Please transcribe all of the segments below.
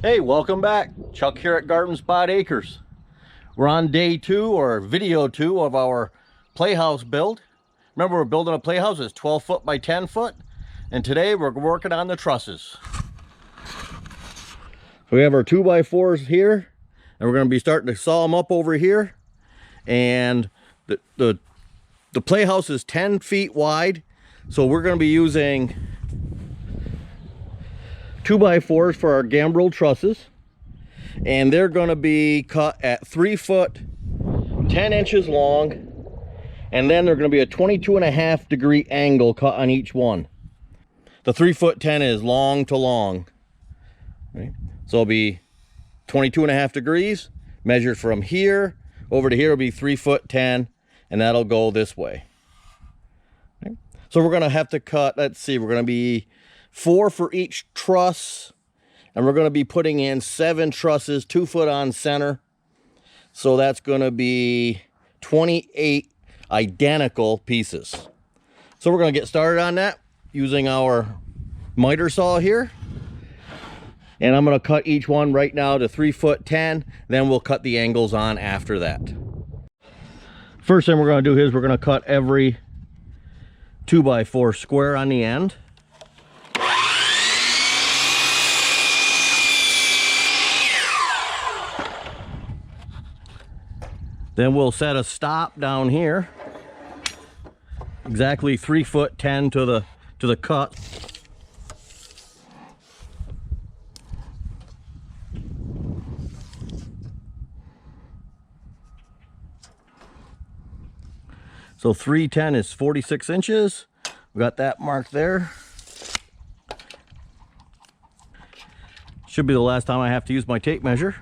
Hey, welcome back. Chuck here at Garden Spot Acres. We're on day 2 or video 2 of our playhouse build. Remember, we're building a playhouse that's 12 foot by 10 foot. And today we're working on the trusses. So we have our 2x4s here, and we're going to be starting to saw them up over here. And the playhouse is 10 feet wide. So we're going to be using 2x4s for our GAMBREL trusses, and they're going to be cut at 3 foot 10 inches long, and then they're going to be a 22.5 degree angle cut on each one. The 3 foot 10 is long to long, right? So it'll be 22.5 degrees measured from here over to here will be 3 foot 10, and that'll go this way. Okay. So we're going to have to cut, let's see, we're going to be 4 for each truss, and we're going to be putting in 7 trusses, 2 foot on center. So that's going to be 28 identical pieces. So we're going to get started on that using our miter saw here, and I'm going to cut each one right now to 3 foot 10. Then we'll cut the angles on after that. First thing we're going to do is we're going to cut every 2x4 square on the end. Then we'll set a stop down here, exactly 3 foot 10 to the cut. So 310 is 46 inches. We got that marked there. Should be the last time I have to use my tape measure.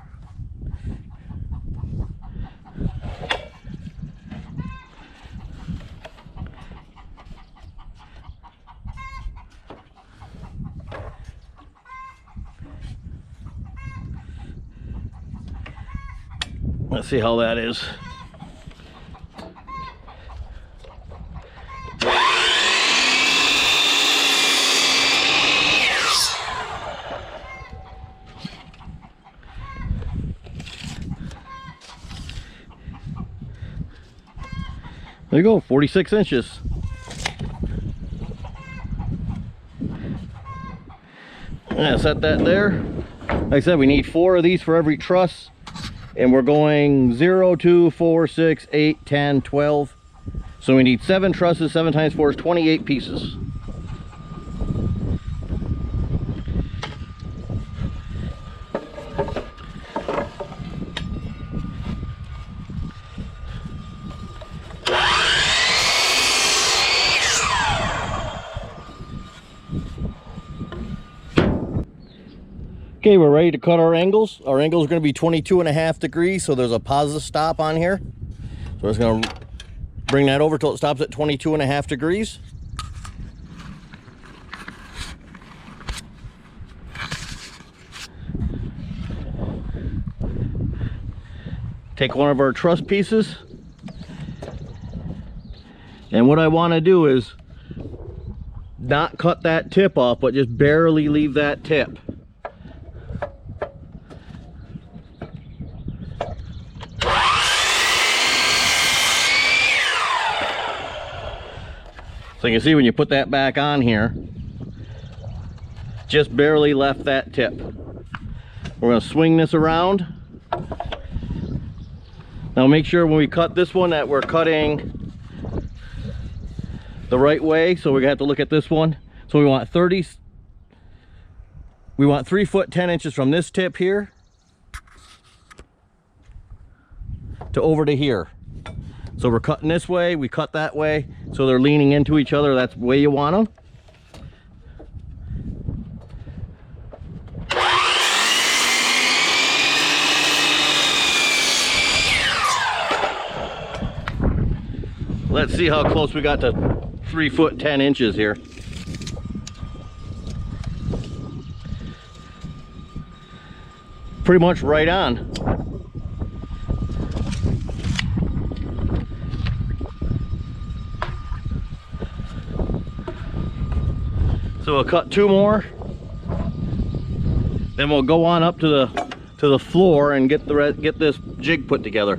Let's see how that is. There you go, 46 inches. Yeah, set that there. Like I said, we need 4 of these for every truss. And we're going 0, 2, 4, 6, 8, 10, 12. So we need 7 trusses. 7 times 4 is 28 pieces. Okay, we're ready to cut our angles. Our angles are going to be 22.5 degrees, so there's a positive stop on here. So we're just going to bring that over till it stops at 22.5 degrees. Take one of our truss pieces, and what I want to do is not cut that tip off, but just barely leave that tip. So you can see when you put that back on here, just barely left that tip. We're going to swing this around. Now make sure when we cut this one that we're cutting the right way. So we're going to have to look at this one. So we want 3 foot 10 inches from this tip here to over to here. So we're cutting this way, we cut that way, so they're leaning into each other. That's the way you want them. Let's see how close we got to 3 foot 10 inches here. Pretty much right on. So we'll cut 2 more. Then we'll go on up to the floor and get this jig put together.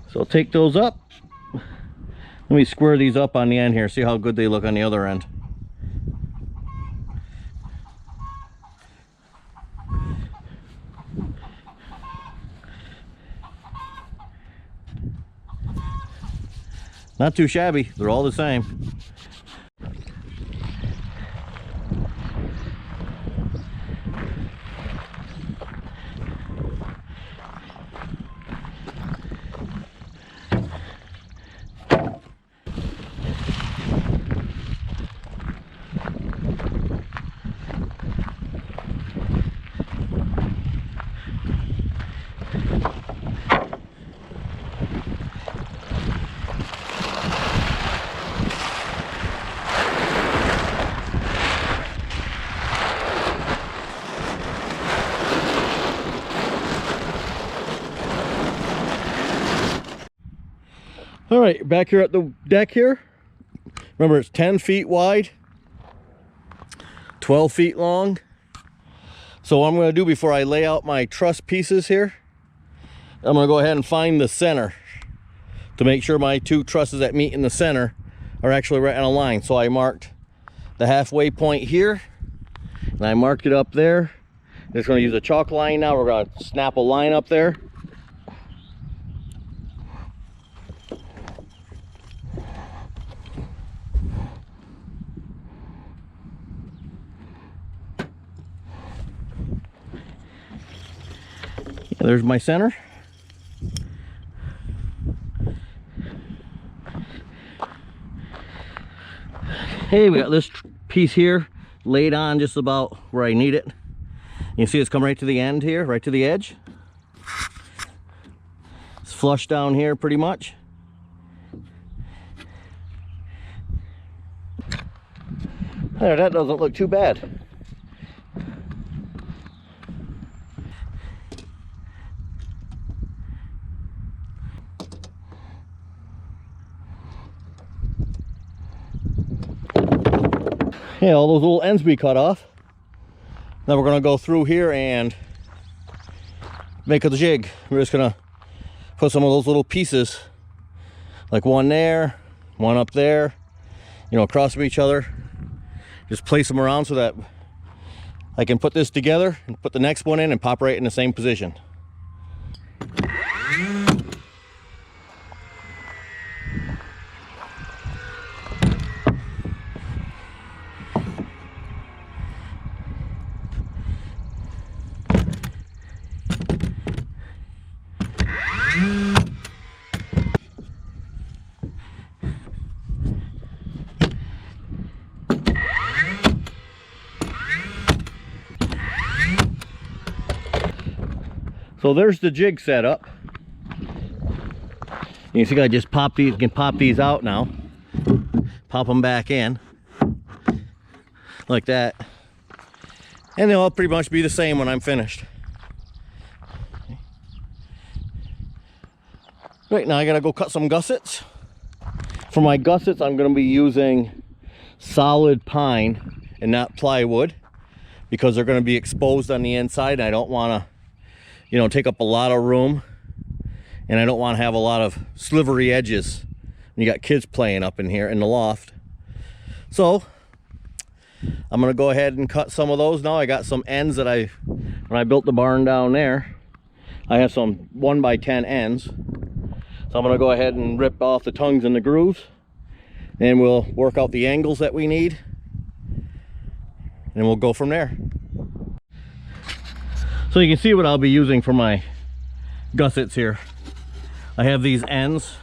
So I'll take those up. Let me square these up on the end here, see how good they look on the other end. Not too shabby, they're all the same. All right, back here at the deck here. Remember, it's 10 feet wide, 12 feet long. So what I'm going to do before I lay out my truss pieces here, I'm going to go ahead and find the center to make sure my two trusses that meet in the center are actually right on a line. So I marked the halfway point here, and I marked it up there. I'm just going to use a chalk line now. We're going to snap a line up there. There's my center. Hey, we got this piece here laid on just about where I need it. You see it's come right to the end here, right to the edge. It's flush down here pretty much. There, that doesn't look too bad. Yeah, all those little ends we cut off. Now we're gonna go through here and make a jig. We're just gonna put some of those little pieces, like one there, one up there, you know, across from each other. Just place them around so that I can put this together and put the next one in and pop right in the same position. So there's the jig set up. You see, I just pop these, can pop these out now. Pop them back in like that, and they'll all pretty much be the same when I'm finished. Right now I gotta go cut some gussets. For my gussets, I'm gonna be using solid pine and not plywood, because they're gonna be exposed on the inside, and I don't wanna, you know, take up a lot of room, and I don't want to have a lot of slivery edges when you got kids playing up in here in the loft. So I'm going to go ahead and cut some of those now. I got some ends that when I built the barn down there, I have some 1x10 ends. So I'm going to go ahead and rip off the tongues and the grooves, and we'll work out the angles that we need, and we'll go from there. So you can see what I'll be using for my gussets here. I have these ends.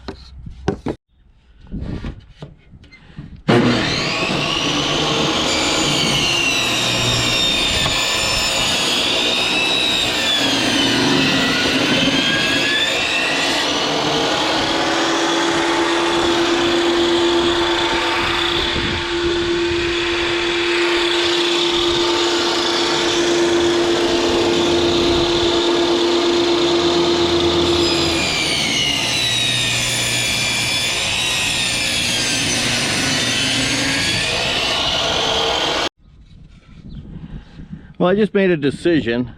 Well, I just made a decision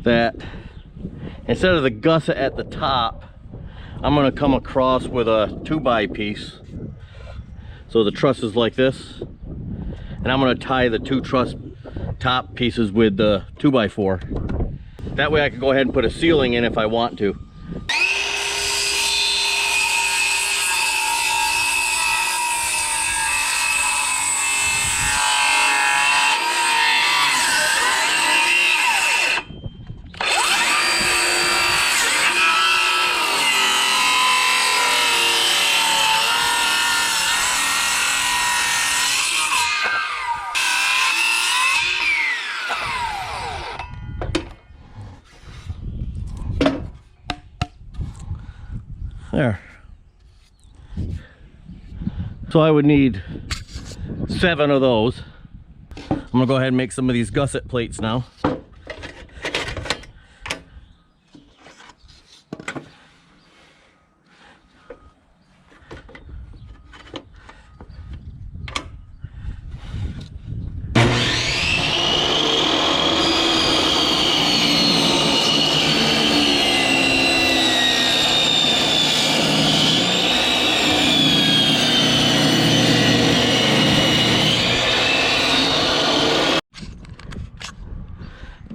that instead of the gusset at the top, I'm going to come across with a 2x piece. So the truss is like this, and I'm going to tie the 2 truss top pieces with the 2x4. That way I can go ahead and put a ceiling in if I want to. There. So I would need 7 of those. I'm gonna go ahead and make some of these gusset plates now.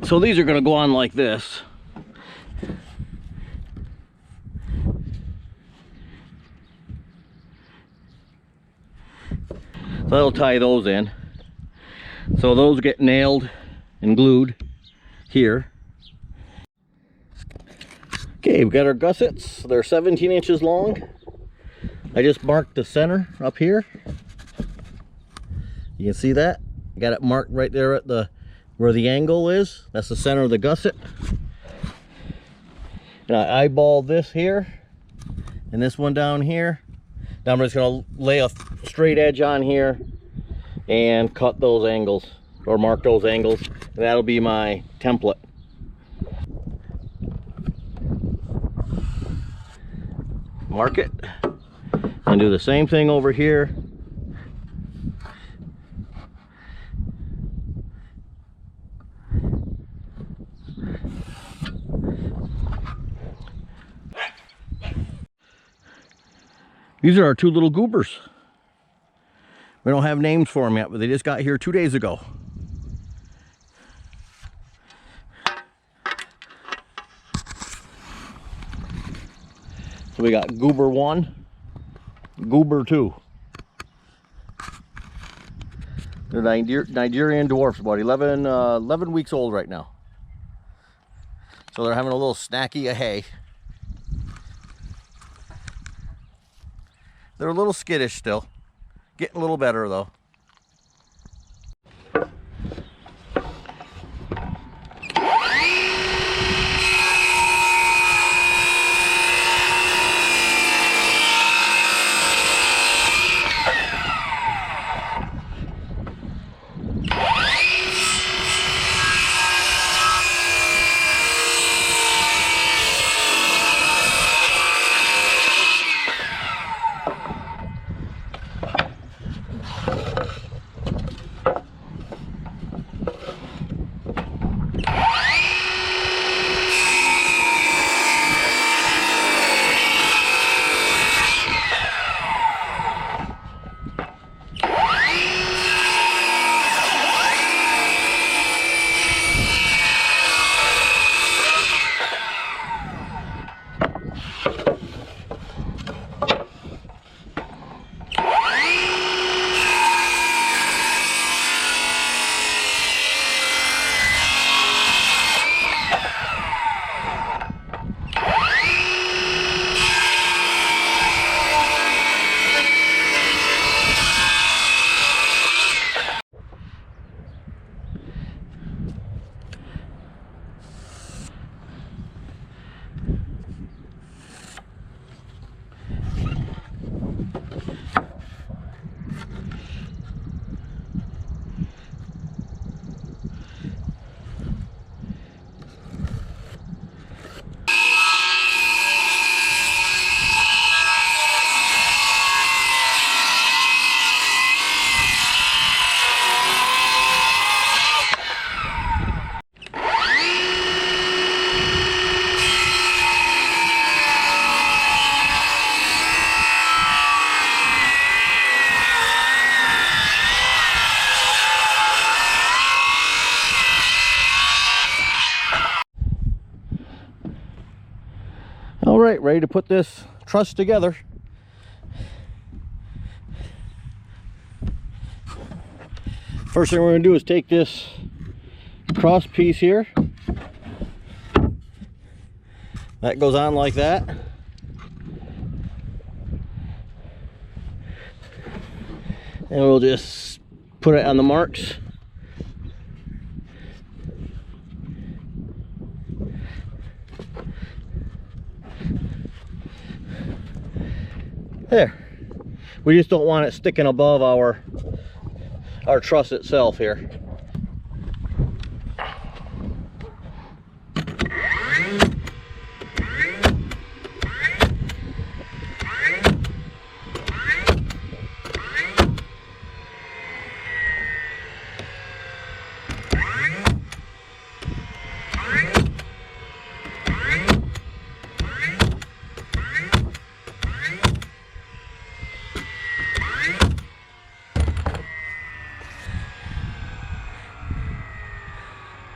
So these are going to go on like this. So that'll tie those in. So those get nailed and glued here. Okay, we've got our gussets. They're 17 inches long. I just marked the center up here. You can see that. Got it marked right there at the where the angle is. That's the center of the gusset. And I eyeballed this here and this one down here. Now I'm just going to lay a straight edge on here and cut those angles, or mark those angles. And that'll be my template. Mark it and do the same thing over here. These are our 2 little goobers. We don't have names for them yet, but they just got here 2 days ago. So we got Goober 1, Goober 2. They're Nigerian dwarfs, about 11 weeks old right now. So they're having a little snacky of hay. They're a little skittish still. Getting a little better though. All right, ready to put this truss together. First thing we're going to do is take this cross piece here. That goes on like that. And we'll just put it on the marks. There. We just don't want it sticking above our truss itself here.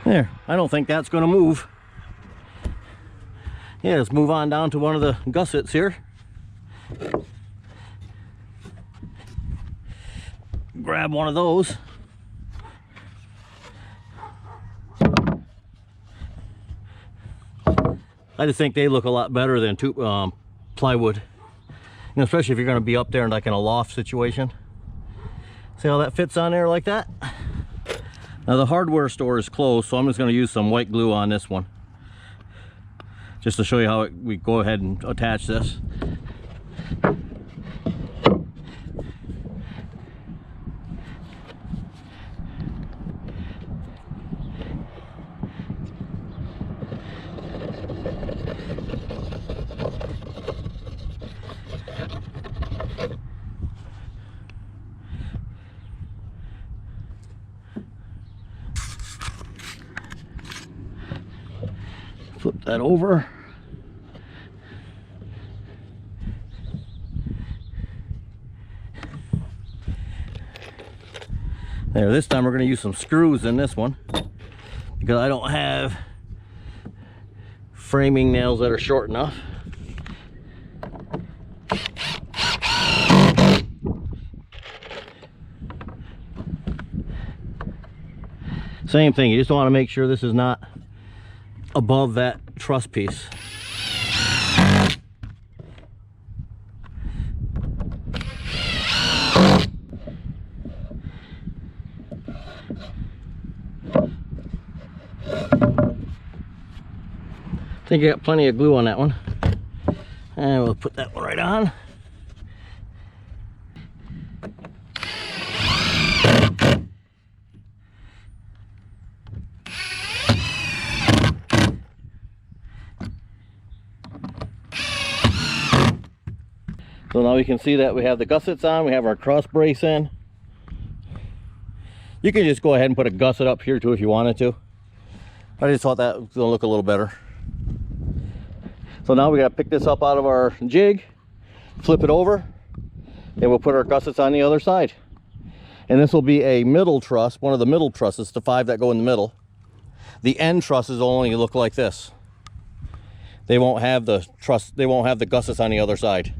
There, I don't think that's going to move. Yeah, let's move on down to one of the gussets here. Grab one of those. I just think they look a lot better than plywood. You know, especially if you're going to be up there like in a loft situation. See how that fits on there like that? Now the hardware store is closed, so I'm just going to use some white glue on this one. Just to show you how we go ahead and attach this. Flip that over. There, this time we're going to use some screws in this one because I don't have framing nails that are short enough. Same thing, you just want to make sure this is not above that truss piece. I think I got plenty of glue on that one, and we'll put that one right on. So now we can see that we have the gussets on, we have our cross brace in. You can just go ahead and put a gusset up here too if you wanted to. I just thought that was gonna look a little better. So now we gotta pick this up out of our jig, flip it over, and we'll put our gussets on the other side. And this will be a middle truss, one of the middle trusses, the 5 that go in the middle. The end trusses will only look like this. They won't have the truss, they won't have the gussets on the other side.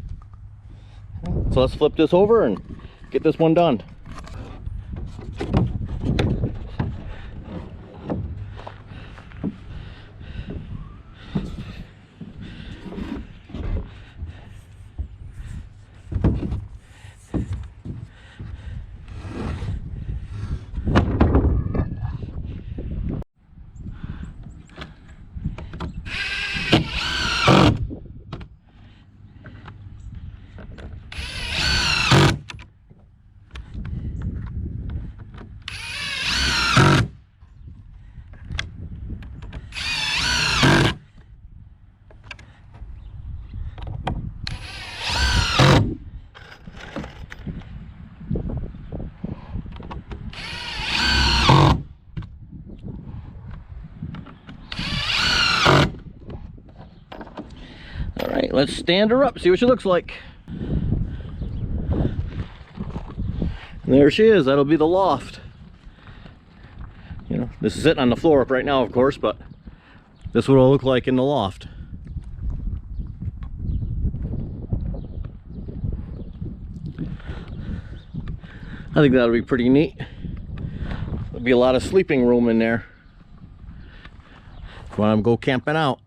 So let's flip this over and get this one done. Let's stand her up, see what she looks like. And there she is, that'll be the loft. You know, this is sitting on the floor right now, of course, but this is what it'll look like in the loft. I think that'll be pretty neat. There'll be a lot of sleeping room in there if you want to go camping out.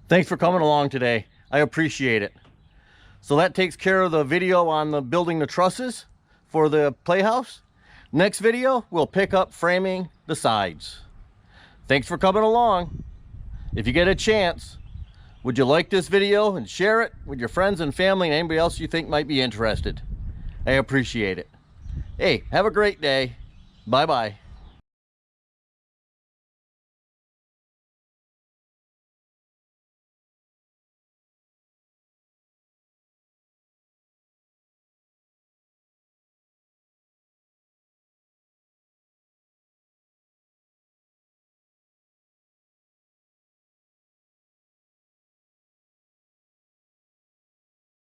Thanks for coming along today. I appreciate it. So that takes care of the video on the building the trusses for the playhouse. Next video, we'll pick up framing the sides. Thanks for coming along. If you get a chance, would you like this video and share it with your friends and family and anybody else you think might be interested? I appreciate it. Hey, have a great day. Bye-bye.